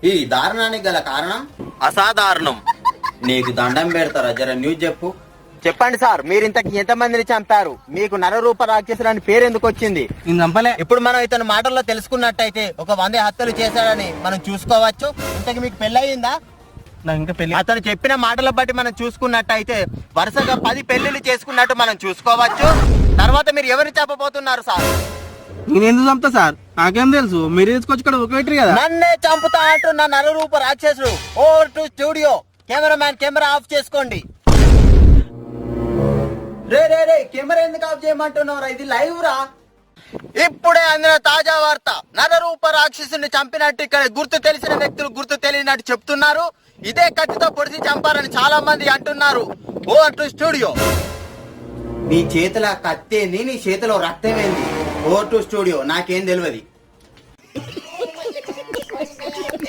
ఈ దారుణానికి గల కారణం అసాధారణం. నీకు దండం పెడతారా, జర న్యూస్ చెప్పు. చెప్పండి సార్, మీరు ఇంతకు ఎంతమందిని చంపారు? మీకు నరరూప రాక్షసుడు అని పేరు ఎందుకు వచ్చింది? నేను చంపలే. ఇప్పుడు మనం ఇతని మాటల్లో తెలుసుకున్నట్టయితే ఒక 100 హత్యలు చేశాడని మనం చూసుకోవచ్చు. ఇంతకు మీకు పెళ్ళయిందా? నాకు ఇంకా పెళ్లి. అతను చెప్పిన మాటల బట్టి మనం చూసుకున్నట్టయితే వరుసగా 10 పెళ్లిళ్ళు చేసుకున్నట్టు మనం చూసుకోవచ్చు. తర్వాత మీరు ఎవరిని చెప్పబోతున్నారు సార్? నేను ఎందుకు చంపుతా సార్? నాకేం తెలుసు, మీరు తీసుకొచ్చి ఇక్కడ ఉడకబెట్టరు కదా. నన్నే చంపుతా అంటున్న నరరూప రాక్షసుడు. Over to studio. Cameraman camera off చేసుకోండి. రే రే రే, కెమెరా ఎందుకు ఆఫ్ చేయమంటున్నావురా? ఇది లైవ్ రా. ఇప్పుడే అందిన తాజా వార్త. నరరూప రాక్షసుని చంపినట్టు ఇక్కడ గుర్తు తెలిసిన వ్యక్తులు గుర్తు తెలియనట్టు చెప్తున్నారు. ఇదే కత్తితో పొడిచి చంపారని చాలా మంది అంటున్నారు. Over to studio. నీ చేతిలో కత్తేంది, నీ చేతిలో రక్తమేంది? ఓ టు స్టూడియో, నాకేం తెలియదు.